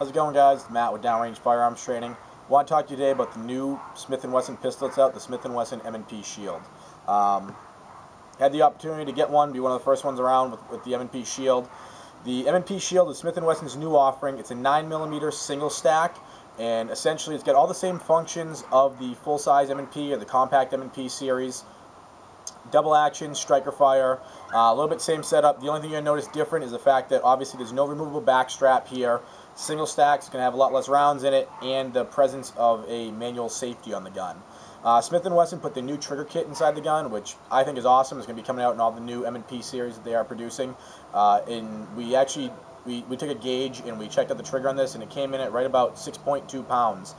How's it going, guys? Matt with Downrange Firearms Training. I want to talk to you today about the new Smith and Wesson pistol that's out, the Smith and Wesson M&P SHIELD. Had the opportunity to get one, be one of the first ones around with the M&P SHIELD. The M&P SHIELD is Smith and Wesson's new offering. It's a 9mm single stack, and essentially it's got all the same functions of the full-size M&P or the compact M&P series. Double action, striker fire, a little bit same setup. The only thing you're going to notice different is the fact that obviously there's no removable back strap here. Single stack's going to have a lot less rounds in it, and the presence of a manual safety on the gun. Smith and Wesson put the new trigger kit inside the gun, which I think is awesome. It's going to be coming out in all the new M&P series that they are producing. And we took a gauge and we checked out the trigger on this, and it came in at right about 6.2 pounds.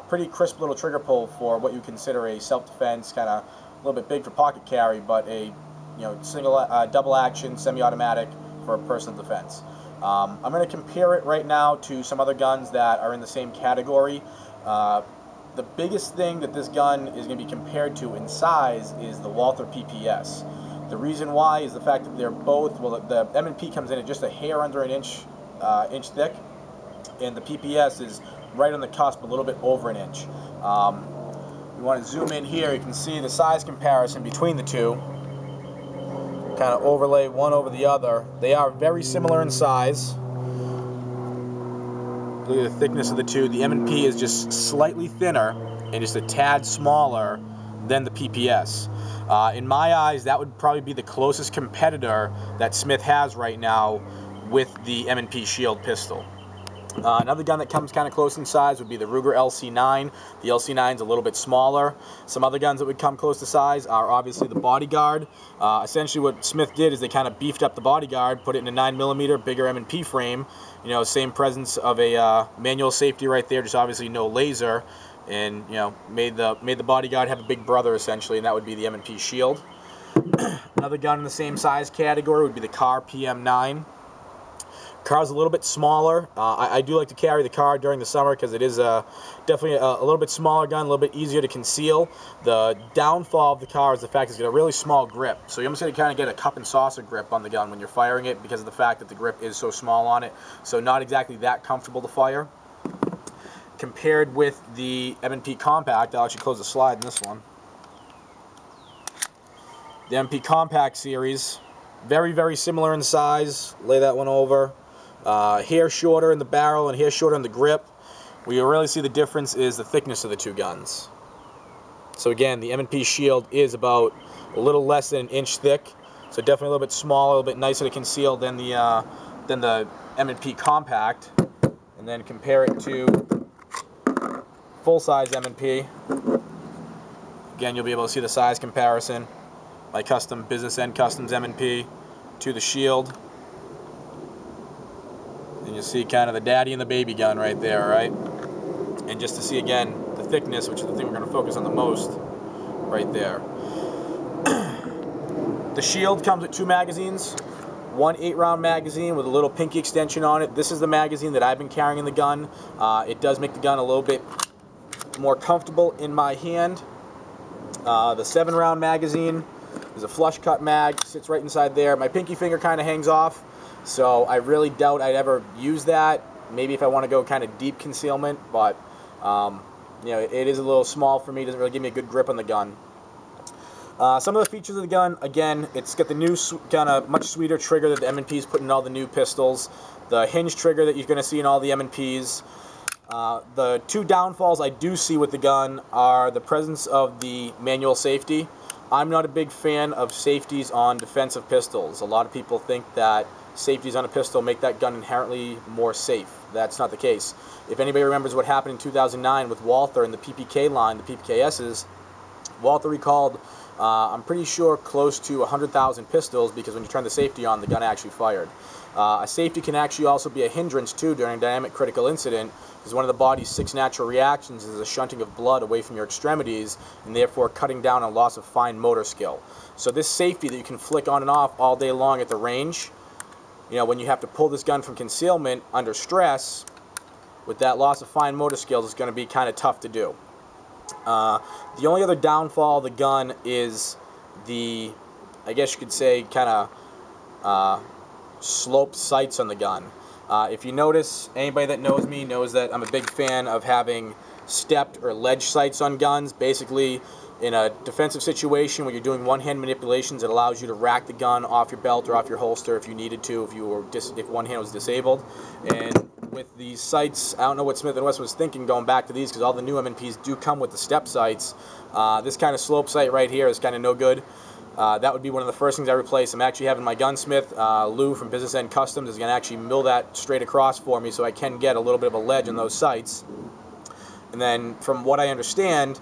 Pretty crisp little trigger pull for what you consider a self-defense, kind of a little bit big for pocket carry, but a double action, semi-automatic for personal defense. I'm going to compare it right now to some other guns that are in the same category. The biggest thing that this gun is going to be compared to in size is the Walther PPS. The reason why is the fact that they're both, well, the M&P comes in at just a hair under an inch thick, and the PPS is right on the cusp, a little bit over an inch. You want to zoom in here, you can see the size comparison between the two. Kind of overlay one over the other. They are very similar in size. Look at the thickness of the two. The M&P is just slightly thinner and just a tad smaller than the PPS. In my eyes, that would probably be the closest competitor that Smith has right now with the M&P SHIELD pistol. Another gun that comes kind of close in size would be the Ruger LC9. The LC9 is a little bit smaller. Some other guns that would come close to size are obviously the Bodyguard. Essentially what Smith did is they kind of beefed up the Bodyguard, put it in a 9mm bigger M&P frame. You know, same presence of a manual safety right there, just obviously no laser, and made the Bodyguard have a big brother essentially, and that would be the M&P SHIELD. Another gun in the same size category would be the Car PM9. Car's a little bit smaller. I do like to carry the Car during the summer because it is definitely a little bit smaller gun, a little bit easier to conceal. The downfall of the Car is the fact it's got a really small grip. So you're almost going to kind of get a cup and saucer grip on the gun when you're firing it because of the fact that the grip is so small on it. So not exactly that comfortable to fire. Compared with the M&P Compact, I'll actually close the slide in this one. The M&P Compact series, very, very similar in size. Lay that one over. Hair shorter in the barrel and hair shorter in the grip. Where you really see the difference is the thickness of the two guns. So again, the M&P SHIELD is about a little less than an inch thick, so definitely a little bit smaller, a little bit nicer to conceal than the M&P Compact. And then compare it to full-size M&P. Again, you'll be able to see the size comparison. My custom business end customs M&P to the SHIELD. And you'll see kind of the daddy and the baby gun right there, right? And just to see again the thickness, which is the thing we're going to focus on the most, right there. The SHIELD comes with 2 magazines, one 8-round magazine with a little pinky extension on it. This is the magazine that I've been carrying in the gun. It does make the gun a little bit more comfortable in my hand. The 7-round magazine is a flush cut mag, sits right inside there. My pinky finger kind of hangs off. So I really doubt I'd ever use that. Maybe if I want to go kind of deep concealment, but it is a little small for me. Doesn't really give me a good grip on the gun. Some of the features of the gun, again, it's got the new kind of much sweeter trigger that the M&P's put in all the new pistols. The hinge trigger that you're going to see in all the M&P's. The 2 downfalls I do see with the gun are the presence of the manual safety. I'm not a big fan of safeties on defensive pistols. A lot of people think that safeties on a pistol make that gun inherently more safe. That's not the case. If anybody remembers what happened in 2009 with Walther and the PPK line, the PPKS's, Walther recalled, I'm pretty sure, close to 100,000 pistols because when you turn the safety on, the gun actually fired. A safety can actually also be a hindrance too during a dynamic critical incident, because one of the body's 6 natural reactions is the shunting of blood away from your extremities and therefore cutting down on loss of fine motor skill. So this safety that you can flick on and off all day long at the range, when you have to pull this gun from concealment under stress, with that loss of fine motor skills, it's going to be kind of tough to do. The only other downfall of the gun is the, I guess you could say, kind of sloped sights on the gun. If you notice, anybody that knows me knows that I'm a big fan of having stepped or ledge sights on guns. Basically, in a defensive situation where you're doing one-hand manipulations, it allows you to rack the gun off your belt or off your holster if you needed to, if one hand was disabled. And with these sights, I don't know what Smith and Wesson was thinking going back to these, because all the new M&Ps do come with the step sights. This kind of slope sight right here is kind of no good. That would be one of the first things I replace. I'm actually having my gunsmith, Lou from Business End Customs, is going to actually mill that straight across for me so I can get a little bit of a ledge on those sights. And then from what I understand,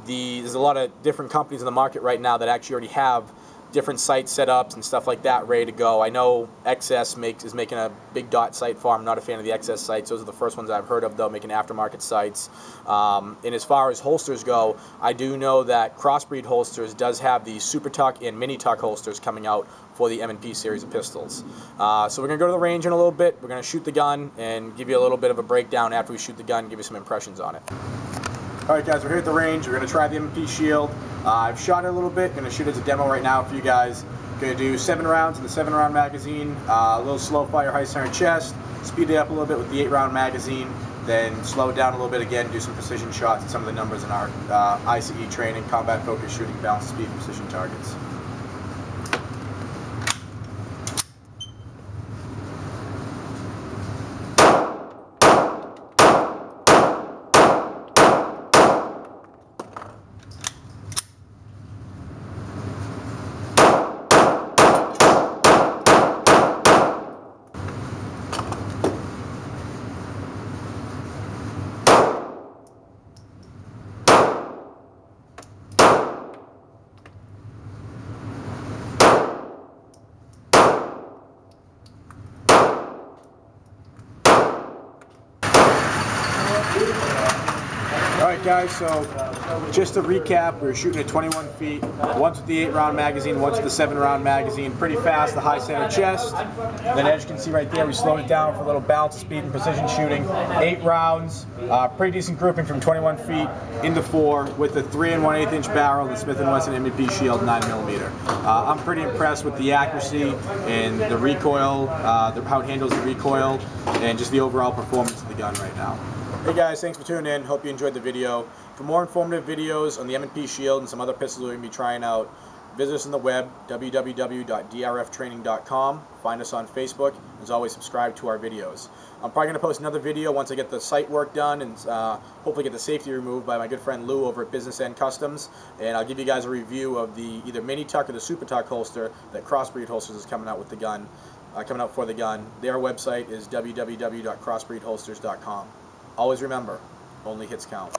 there's a lot of different companies in the market right now that actually already have different sight setups and stuff like that ready to go. I know XS is making a big dot sight for. I'm not a fan of the XS sights. Those are the first ones I've heard of, though, making aftermarket sights. And as far as holsters go, I do know that Crossbreed Holsters does have the Super Tuck and Mini Tuck holsters coming out for the M&P series of pistols. So we're going to go to the range in a little bit. We're going to shoot the gun and give you a little bit of a breakdown after we shoot the gun and give you some impressions on it. Alright guys, we're here at the range. We're going to try the M&P SHIELD. I've shot it a little bit. Going to shoot it as a demo right now for you guys. Going to do 7 rounds in the 7-round magazine. A little slow fire, high center chest. Speed it up a little bit with the 8-round magazine. Then slow it down a little bit again. Do some precision shots at some of the numbers in our ICE training, combat focus shooting, balance, speed, and precision targets. Alright guys, so just to recap, we were shooting at 21 feet, once with the 8-round magazine, once with the 7-round magazine, pretty fast, the high center chest. Then as you can see right there, we slowed it down for a little balance of speed and precision shooting. 8 rounds, pretty decent grouping from 21 feet into 4 with the 3 1/8 inch barrel, the Smith and Wesson M&P SHIELD 9mm. I'm pretty impressed with the accuracy and the recoil, how it handles the recoil, and just the overall performance of the gun right now. Hey guys, thanks for tuning in. Hope you enjoyed the video. For more informative videos on the M&P SHIELD and some other pistols we're going to be trying out, visit us on the web, www.drftraining.com. Find us on Facebook. As always, subscribe to our videos. I'm probably going to post another video once I get the sight work done and hopefully get the safety removed by my good friend Lou over at Business End Customs. And I'll give you guys a review of the either Mini Tuck or the Super Tuck holster that Crossbreed Holsters is coming out with the gun, coming out for the gun. Their website is www.crossbreedholsters.com. Always remember, only hits count.